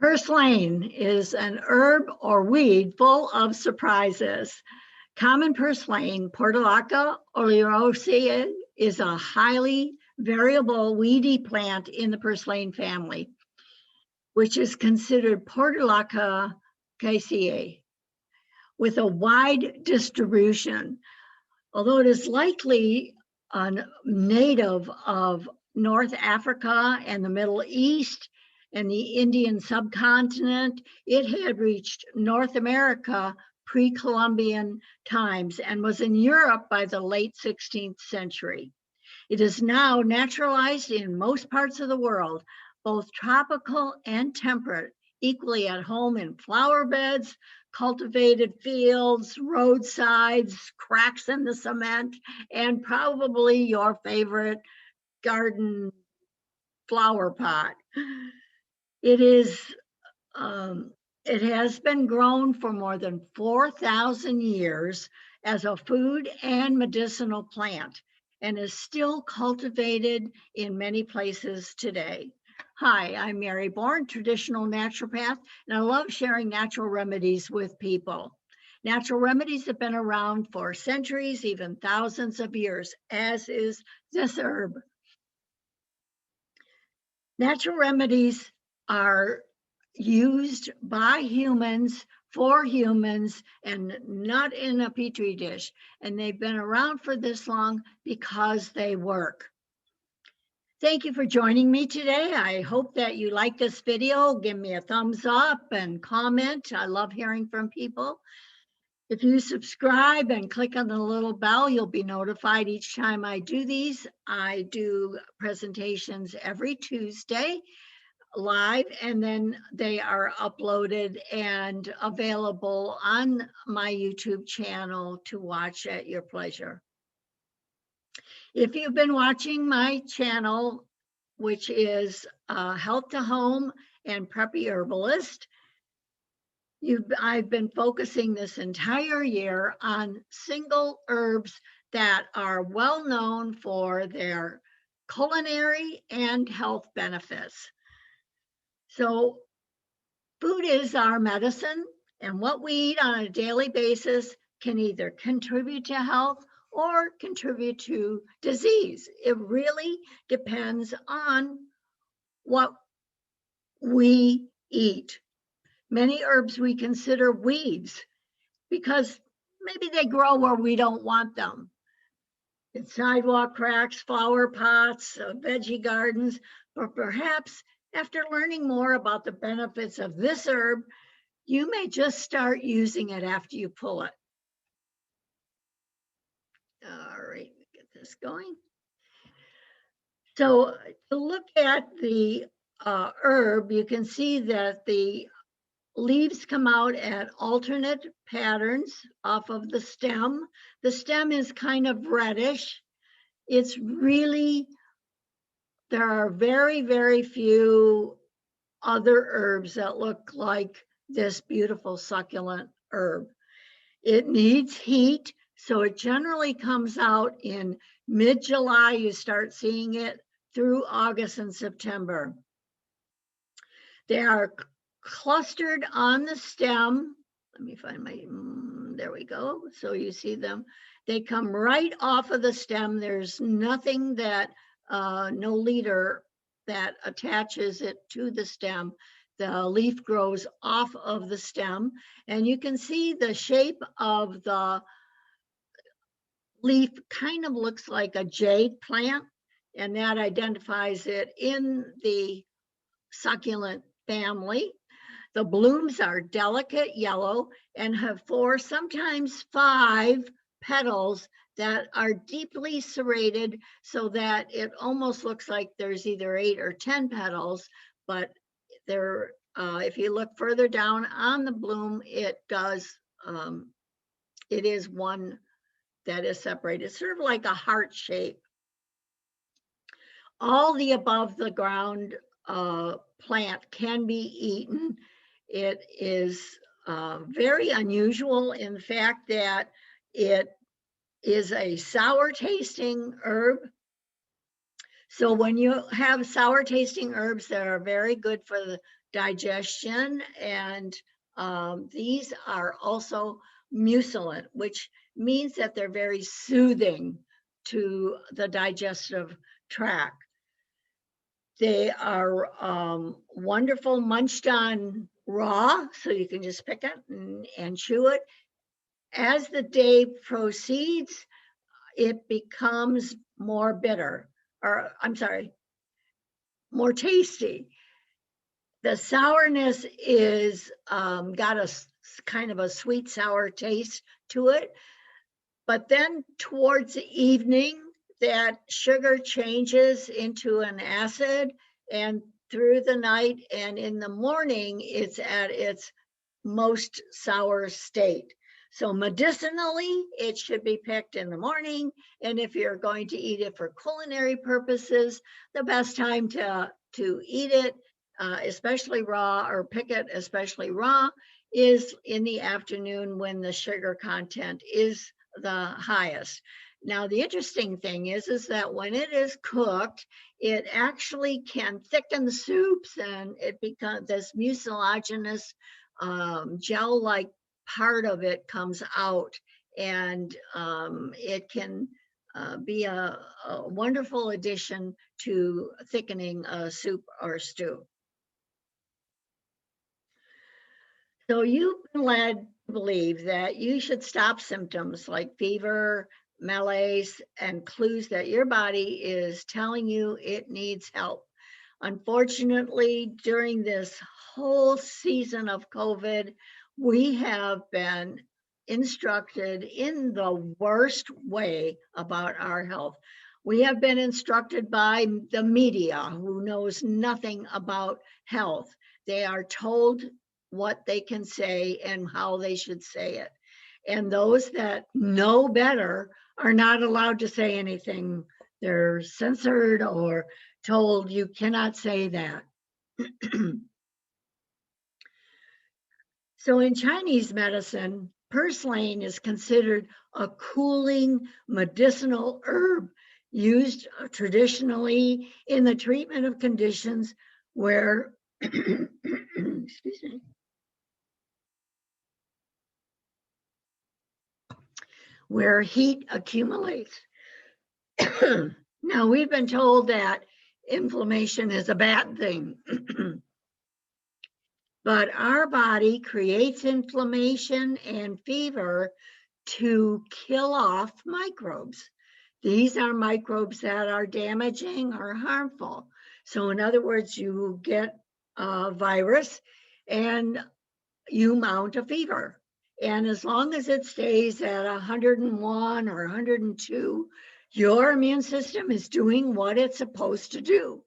Purslane is an herb or weed full of surprises. Common purslane, Portulaca oleaceae, is a highly variable weedy plant in the purslane family, which is considered Portulacaceae, with a wide distribution. Although it is likely a native of North Africa and the Middle East and the Indian subcontinent, it had reached North America pre-Columbian times and was in Europe by the late 16th century. It is now naturalized in most parts of the world, both tropical and temperate, equally at home in flower beds, cultivated fields, roadsides, cracks in the cement, and probably your favorite garden flower pot. It has been grown for more than 4,000 years as a food and medicinal plant and is still cultivated in many places today. Hi, I'm Mary Bourne, traditional naturopath, and I love sharing natural remedies with people. Natural remedies have been around for centuries, even thousands of years, as is this herb. Natural remedies are used by humans for humans and not in a petri dish. And they've been around for this long because they work. Thank you for joining me today. I hope that you like this video. Give me a thumbs up and comment. I love hearing from people. If you subscribe and click on the little bell, you'll be notified each time I do these. I do presentations every Tuesday live, and then they are uploaded and available on my YouTube channel to watch at your pleasure. If you've been watching my channel, which is Health to Home and Preppy Herbalist, I've been focusing this entire year on single herbs that are well known for their culinary and health benefits. So food is our medicine, and what we eat on a daily basis can either contribute to health or contribute to disease. It really depends on what we eat. Many herbs we consider weeds because maybe they grow where we don't want them. In sidewalk cracks, flower pots, veggie gardens, but perhaps after learning more about the benefits of this herb, you may just start using it after you pull it. All right, get this going. So to look at the herb, you can see that the leaves come out at alternate patterns off of the stem. The stem is kind of reddish. It's really, there are very, very few other herbs that look like this beautiful succulent herb. It needs heat, so it generally comes out in mid-July. You start seeing it through August and September. They are clustered on the stem. Let me find my, there we go. So you see them. They come right off of the stem. There's nothing that, no leader that attaches it to the stem. The leaf grows off of the stem, and you can see the shape of the leaf kind of looks like a jade plant, and that identifies it in the succulent family. The blooms are delicate yellow and have 4, sometimes 5 petals that are deeply serrated so that it almost looks like there's either 8 or 10 petals, but there, if you look further down on the bloom, it does, it is one that is separated, sort of like a heart shape. All the above the ground plant can be eaten. It is very unusual in the fact that it is a sour tasting herb. So when you have sour tasting herbs that are very good for digestion, and these are also mucilant, which means that they're very soothing to the digestive tract. They are wonderful munched on raw, so you can just pick it and chew it. As the day proceeds, it becomes more bitter, or I'm sorry, more tasty. The sourness is got a kind of a sweet sour taste to it, but then towards the evening, that sugar changes into an acid, and through the night and in the morning, it's at its most sour state. So medicinally, it should be picked in the morning. And if you're going to eat it for culinary purposes, the best time to eat it, especially raw, or pick it especially raw, is in the afternoon when the sugar content is the highest. Now, the interesting thing is that when it is cooked, it actually can thicken the soups, and it becomes this mucilaginous gel-like part of it comes out, and it can be a wonderful addition to thickening a soup or stew. So you've been led to believe that you should stop symptoms like fever, malaise, and clues that your body is telling you it needs help. Unfortunately, during this whole season of COVID, we have been instructed in the worst way about our health. We have been instructed by the media, who knows nothing about health. They are told what they can say and how they should say it. And those that know better are not allowed to say anything. They're censored or told you cannot say that. So in Chinese medicine, Purslane is considered a cooling medicinal herb used traditionally in the treatment of conditions where, excuse me, where heat accumulates. Now, we've been told that inflammation is a bad thing. But our body creates inflammation and fever to kill off microbes. These are microbes that are damaging or harmful. So in other words, you get a virus and you mount a fever. And as long as it stays at 101 or 102, your immune system is doing what it's supposed to do.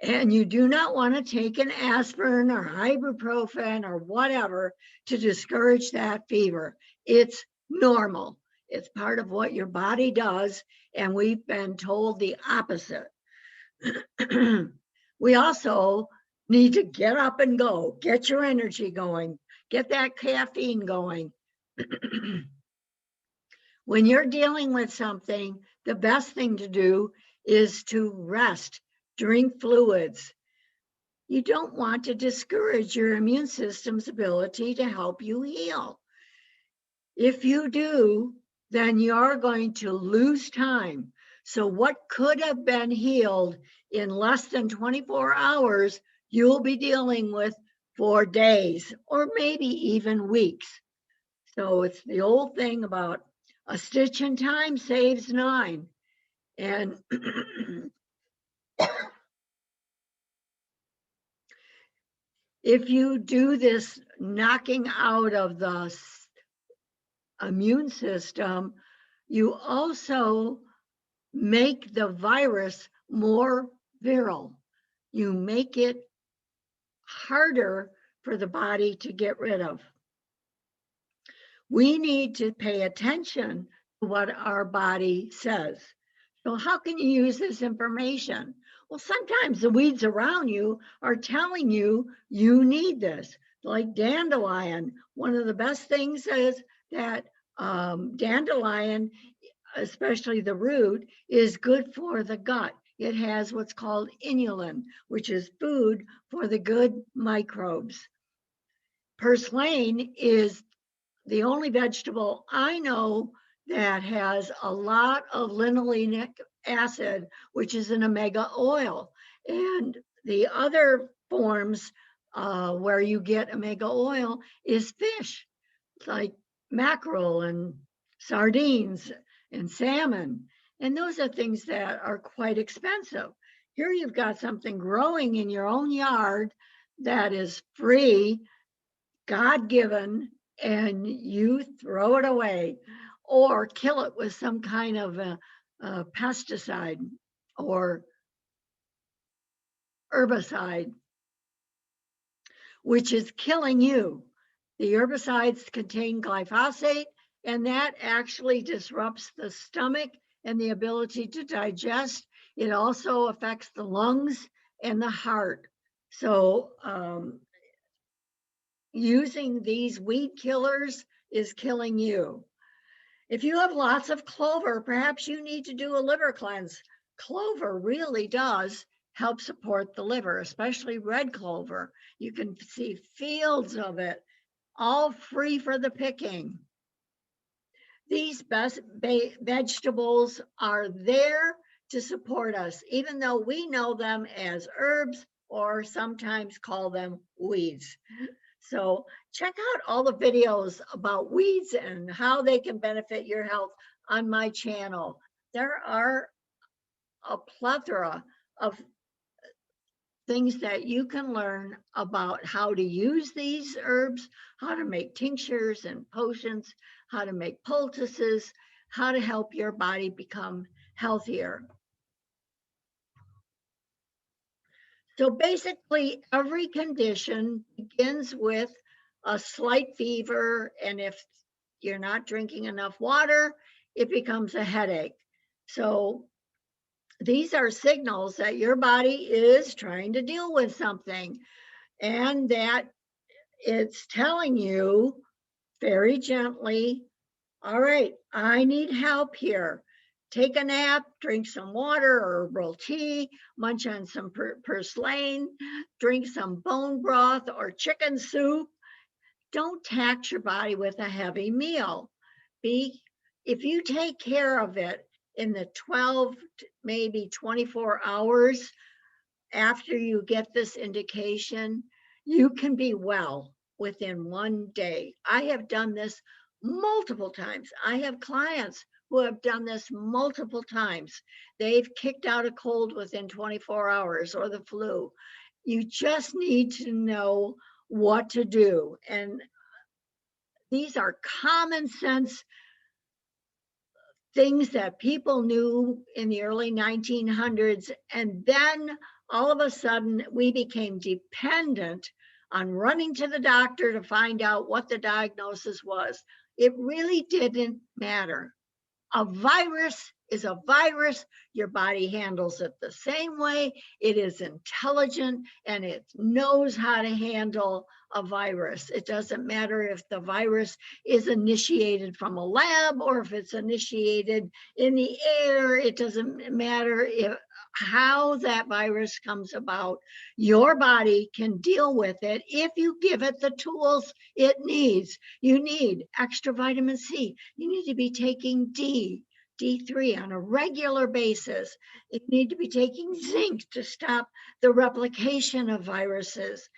And you do not want to take an aspirin or ibuprofen or whatever to discourage that fever. It's normal. It's part of what your body does. And we've been told the opposite. We also need to get up and go, get your energy going, get that caffeine going. When you're dealing with something, the best thing to do is to rest, drink fluids. You don't want to discourage your immune system's ability to help you heal. If you do, then you're going to lose time. So what could have been healed in less than 24 hours, you'll be dealing with for days or maybe even weeks. So it's the old thing about a stitch in time saves 9. And if you do this knocking out of the immune system, you also make the virus more virile. You make it harder for the body to get rid of. We need to pay attention to what our body says. So how can you use this information? Well, sometimes the weeds around you are telling you you need this. Like dandelion, one of the best things is that dandelion, especially the root, is good for the gut. it has what's called inulin, which is food for the good microbes. Purslane is the only vegetable I know that has a lot of linolenic acid, which is an omega oil. And the other forms where you get omega oil is fish, like mackerel and sardines and salmon. And those are things that are quite expensive. Here you've got something growing in your own yard that is free, God given, and you throw it away or kill it with some kind of a pesticide or herbicide, which is killing you. The herbicides contain glyphosate, and that actually disrupts the stomach and the ability to digest. It also affects the lungs and the heart. So using these weed killers is killing you. If you have lots of clover, perhaps you need to do a liver cleanse. Clover really does help support the liver, especially red clover. You can see fields of it, all free for the picking. These best vegetables are there to support us, even though we know them as herbs or sometimes call them weeds. So check out all the videos about weeds and how they can benefit your health on my channel. There are a plethora of things that you can learn about how to use these herbs, how to make tinctures and potions, how to make poultices, how to help your body become healthier. So basically, every condition begins with a slight fever, and if you're not drinking enough water, it becomes a headache. So these are signals that your body is trying to deal with something and that it's telling you very gently, all right, I need help here. Take a nap, drink some water or herbal tea, munch on some purslane, drink some bone broth or chicken soup. Don't tax your body with a heavy meal. If you take care of it in the 12, maybe 24 hours after you get this indication, you can be well within one day. I have done this multiple times. I have clients who have done this multiple times. They've kicked out a cold within 24 hours or the flu. You just need to know what to do. And these are common sense things that people knew in the early 1900s. And then all of a sudden, we became dependent on running to the doctor to find out what the diagnosis was. It really didn't matter. A virus is a virus. Your body handles it the same way. It is intelligent and it knows how to handle a virus. It doesn't matter if the virus is initiated from a lab or if it's initiated in the air. It doesn't matter how that virus comes about. Your body can deal with it if you give it the tools it needs. You need extra vitamin C. You need to be taking D3 on a regular basis. You need to be taking zinc to stop the replication of viruses.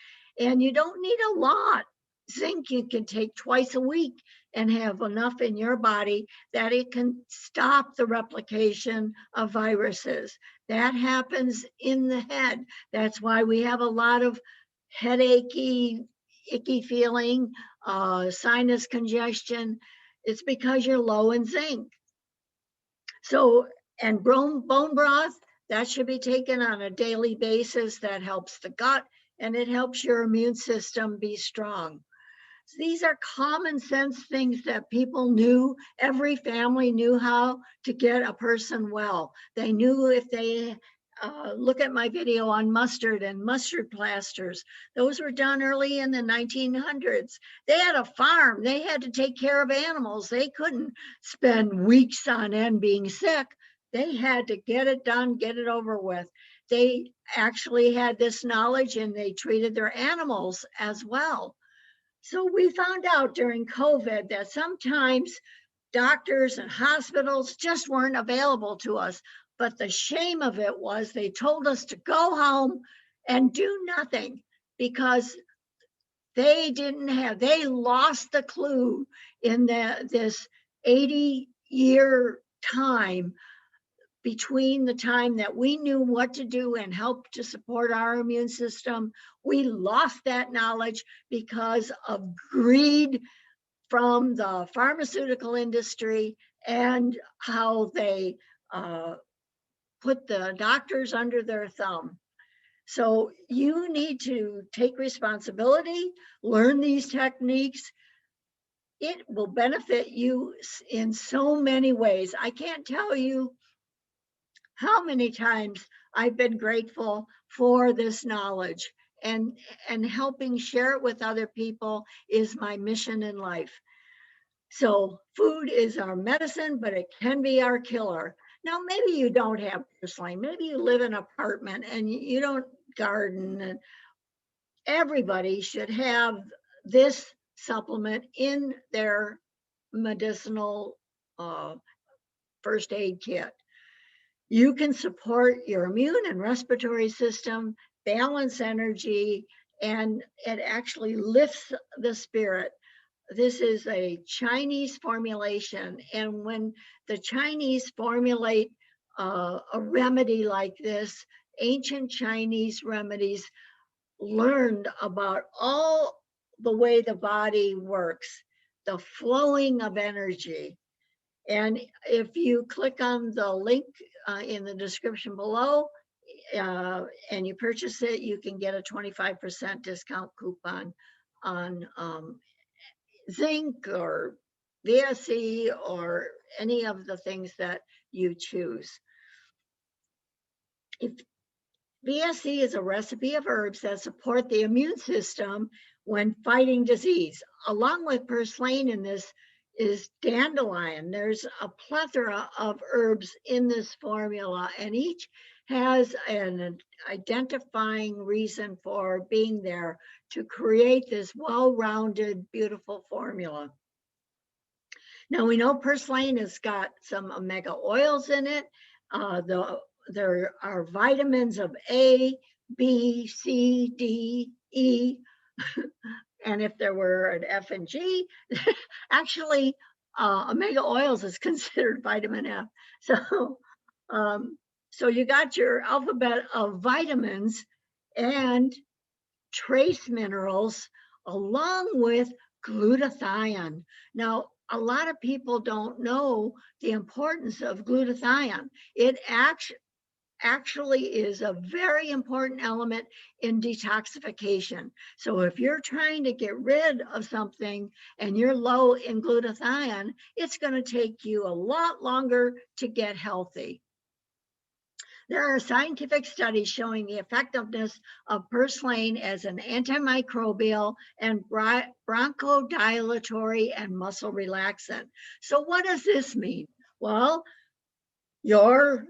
And you don't need a lot. Zinc you can take twice a week and have enough in your body that it can stop the replication of viruses. That happens in the head. That's why we have a lot of headachy, icky feeling, sinus congestion. It's because you're low in zinc. So, and bone broth, that should be taken on a daily basis. That helps the gut and it helps your immune system be strong. So these are common sense things that people knew. Every family knew how to get a person well. They knew if they look at my video on mustard and mustard plasters. Those were done early in the 1900s. They had a farm. They had to take care of animals. They couldn't spend weeks on end being sick. They had to get it done, get it over with. They actually had this knowledge and they treated their animals as well. So we found out during COVID that sometimes doctors and hospitals just weren't available to us. But the shame of it was they told us to go home and do nothing because they lost the clue in this 80-year time between the time that we knew what to do and help to support our immune system. We lost that knowledge because of greed from the pharmaceutical industry and how they put the doctors under their thumb. So you need to take responsibility, learn these techniques. It will benefit you in so many ways. I can't tell you how many times I've been grateful for this knowledge, and helping share it with other people is my mission in life. So food is our medicine, but it can be our killer. Now, maybe you don't have Purslane. Maybe you live in an apartment and you don't garden. And everybody should have this supplement in their medicinal first aid kit. You can support your immune and respiratory system, balance energy, and it actually lifts the spirit. This is a Chinese formulation. And when the Chinese formulate a remedy like this, ancient Chinese remedies learned about all the way the body works, the flowing of energy. And if you click on the link in the description below and you purchase it, you can get a 25% discount coupon on zinc or VSE or any of the things that you choose. If VSE is a recipe of herbs that support the immune system when fighting disease. Along with purslane in this is dandelion. There's a plethora of herbs in this formula, and each has an identifying reason for being there to create this well-rounded, beautiful formula. Now we know purslane has got some omega oils in it. There are vitamins of A, B, C, D, E, and if there were an F and G, actually omega oils is considered vitamin F. So you got your alphabet of vitamins and trace minerals along with glutathione. Now, a lot of people don't know the importance of glutathione. It actually is a very important element in detoxification. So if you're trying to get rid of something and you're low in glutathione, it's going to take you a lot longer to get healthy. There are scientific studies showing the effectiveness of purslane as an antimicrobial and bronchodilatory and muscle relaxant. So what does this mean? Well, your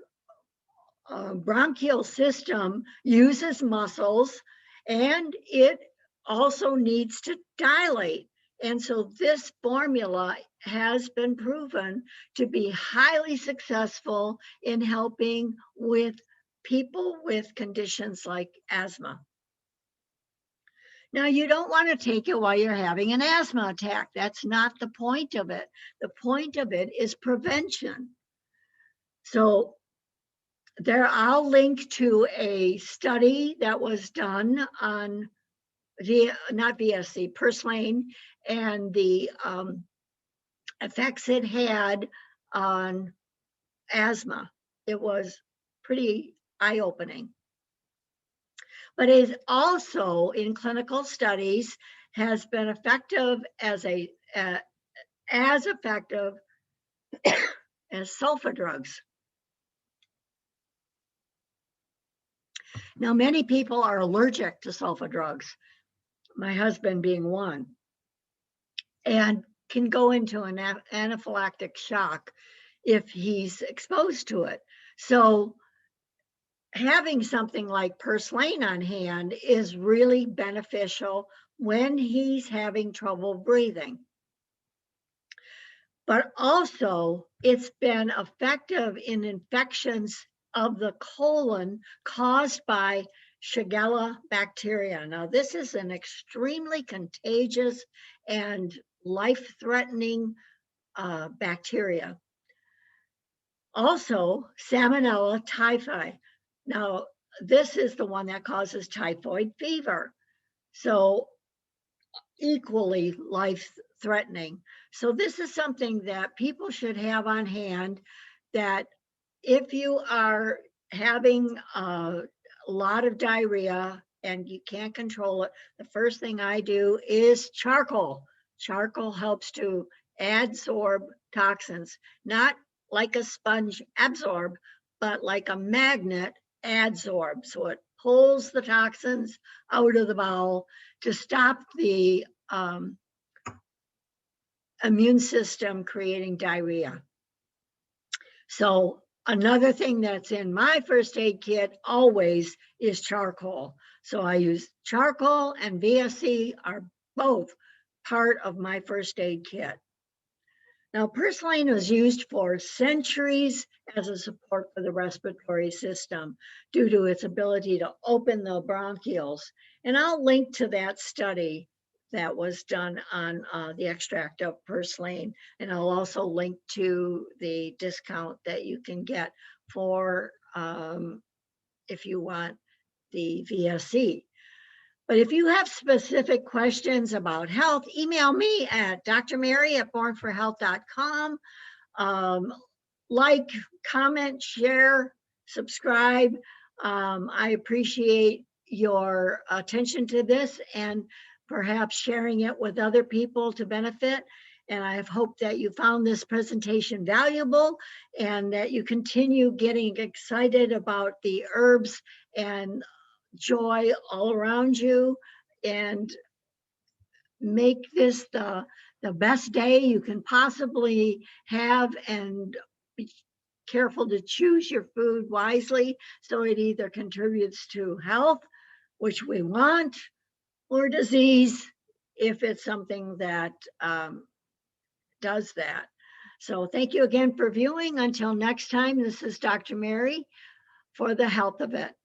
bronchial system uses muscles and it also needs to dilate. And so this formula has been proven to be highly successful in helping with people with conditions like asthma. Now, you don't want to take it while you're having an asthma attack. That's not the point of it. The point of it is prevention. So I'll link to a study that was done on not VSC, purslane, and the effects it had on asthma. It was pretty eye-opening. But it is also in clinical studies has been effective as effective as sulfa drugs. Now, many people are allergic to sulfa drugs, my husband being one, and can go into an anaphylactic shock if he's exposed to it. So having something like Purslane on hand is really beneficial when he's having trouble breathing. But also, it's been effective in infections of the colon caused by Shigella bacteria. Now, this is an extremely contagious and life-threatening bacteria. Also, Salmonella typhi. Now, this is the one that causes typhoid fever. So equally life-threatening. So this is something that people should have on hand, that if you are having a lot of diarrhea and you can't control it, the first thing I do is charcoal. Charcoal helps to adsorb toxins, not like a sponge absorb, but like a magnet adsorb. So it pulls the toxins out of the bowel to stop the immune system creating diarrhea. So another thing that's in my first aid kit always is charcoal. So I use charcoal, and VSC are both part of my first aid kit. Now, Purslane was used for centuries as a support for the respiratory system due to its ability to open the bronchioles. And I'll link to that study that was done on the extract of Purslane. And I'll also link to the discount that you can get for if you want the VSC. But if you have specific questions about health, email me at drmary@bornforhealth.com. Like, comment, share, subscribe. I appreciate your attention to this and perhaps sharing it with other people to benefit. And I hope that you found this presentation valuable and that you continue getting excited about the herbs and joy all around you, and make this the best day you can possibly have, and be careful to choose your food wisely so it either contributes to health, which we want, or disease if it's something that does that. So thank you again for viewing. Until next time, this is Dr. Mary for the health of it.